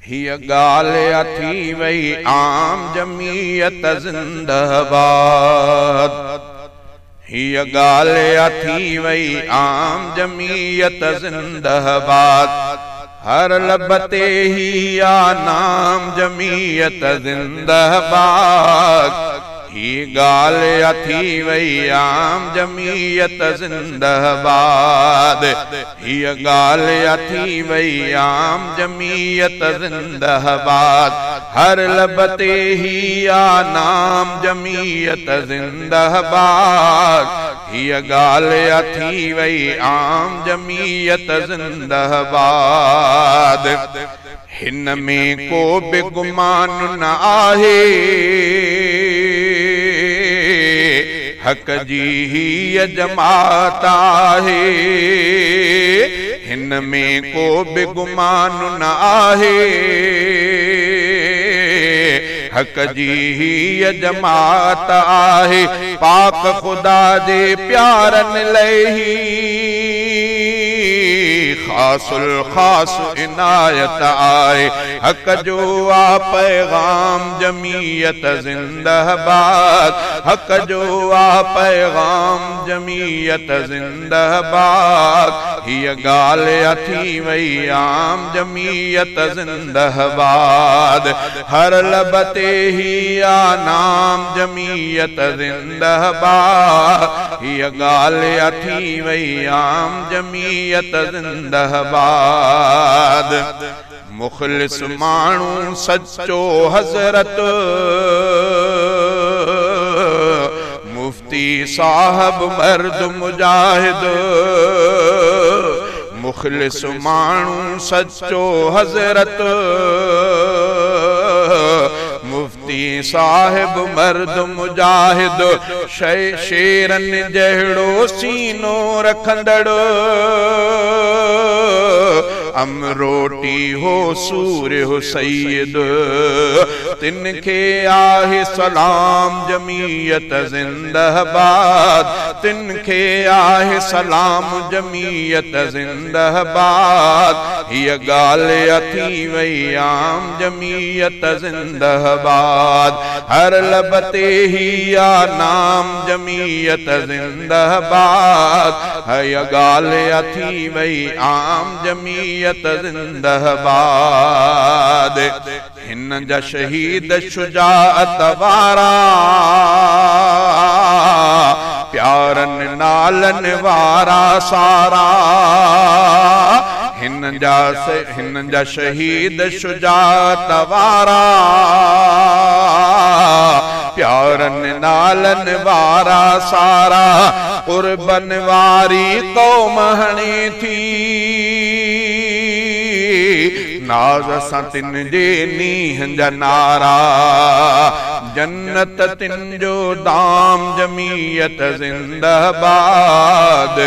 हिय ॻाल्हि थी वई आम जमीयत ज़िंदाबाद। हिय ॻाल्हि थी वई आम जमीयत ज़िंदाबाद। हर लब ते ही या नाम जमीयत ज़िंदाबाद। ही ॻाल्हि थी वई आम जमीयत ज़िंदाबाद। हीअ ॻाल्हि थी वई आम जमीयत ज़िंदाबाद। हर लब ते ही या नाम जमीयत ज़िंदाबाद। हीअ ॻाल्हि थी वई आम जमीयत ज़िंदाबाद। हिन में को बि गुमान न आहे, हक जी हीअ जमात आहे। हिन में को बि गुमान न आहे, हक जी हीअ जमात आहे। पाक ख़ुदा जे प्यारनि लही ख़ासुल ख़ास इनायत आहे। हक जो आ पैगाम जमीयत ज़िंदाबाद। हक जो आ पैगाम जमीयत ज़िंदाबाद। हीअ ॻाल्हि थी वई आम जमीयत ज़िंदाबाद। हर लब ते ही या नाम जमीयत ज़िंदाबाद। हीअ ॻाल्हि थी वई आम जमीयत ज़िंदाबाद। मुख़लिस माण्हू सच्चो हज़रत मुफ्ती साहब मर्द मुजाहिद। मुख़लिस माण्हू सच्चो हज़रत मुफ्ती साहिब मर्द मुजाहिद। शेरन जहिड़ो सीनो रखंदड़ अमरोटी हो सूर्य हो सैयद। तिनखे आहे सलाम जमीयत ज़िंदाबाद। तिनखे आहे सलाम जमीयत ज़िंदाबाद। हीअ ॻाल्हि थी वई आम जमीयत ज़िंदाबाद। हर लब ते ही या नाम जमीयत ज़िंदाबाद। हीअ ॻाल्हि थी वई आम जमीयत ज़िंदाबाद। हिन जा शहीद शुजाअत वारा प्यारन नालन वारा सारा। हिन जा शहीद शुजाअत वारा प्यारन नालन वारा सारा। कुर्बन वारी कौम हणी थी नाज़ सां तिन जे नीहं जा नारा। जन्नत तिन जो दाम जमीयत ज़िंदाबाद।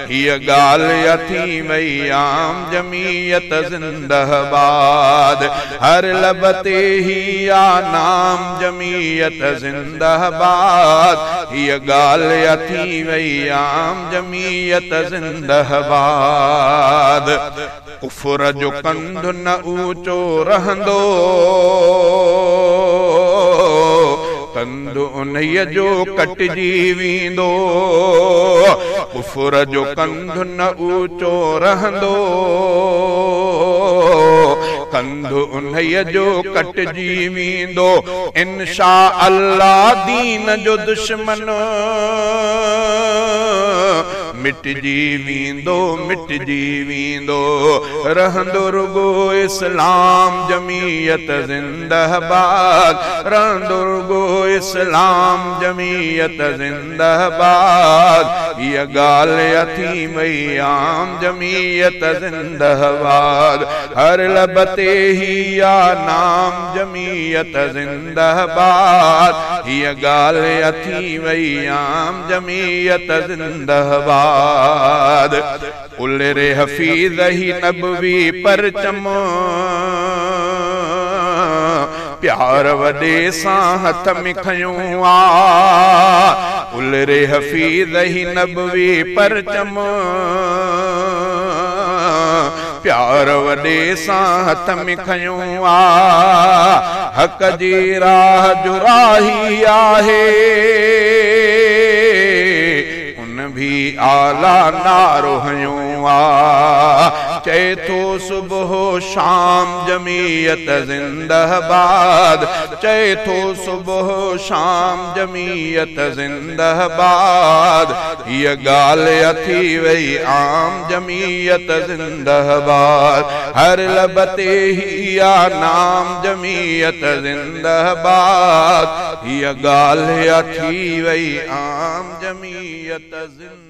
हीअ ॻाल्हि थी वई आम जमीयत ज़िंदाबाद। हर लब ते ही या नाम जमीयत ज़िंदाबाद। हीअ ॻाल्हि थी वई आम जमीयत ज़िंदाबाद। कुफर जो कंध न ऊंचो रहंदो, कंध उन्हीअ जो कटजी वेंदो। कुफर जो कंध न ऊंचो रहंदो, कंध उन्हीअ जो कटजी वेंदो। इंशा अल्लाह दीन जो दुश्मन मिटजी वेंदो, मिटजी वेंदो। रहंदो रुगो इस्लाम जमीयत ज़िंदाबाद। रहंदो रुगो इस्लाम जमीयत ज़िंदाबाद। हीअ ॻाल्हि थी वई आम जमीयत ज़िंदाबाद। हर लब ते ही या नाम जमीयत ज़िंदाबाद। हीअ ॻाल्हि थी वई आम जमीयत ज़िंदाबाद। उलरे हफीज़ ही नबवी परचम प्यार वॾे सां हथ में खयूं आ। उलरे हफीज़ ही नबवी परचम प्यार वॾे सां हथ में खयूं आ हक़ जी राह जो राही आहे उन भी आला नारो हयूं आ चए थो सुबह शाम जमीयत जिंदाबाद चए थो सुबह शाम जमीयत जिंदाबाद ये गाल्हि अथी वई आम जमीयत जिंदाबाद हर लब ते ही आ नाम जमीयत जिंदाबाद ये गाल्हि अथी वई आम जमीयत जिंदाबाद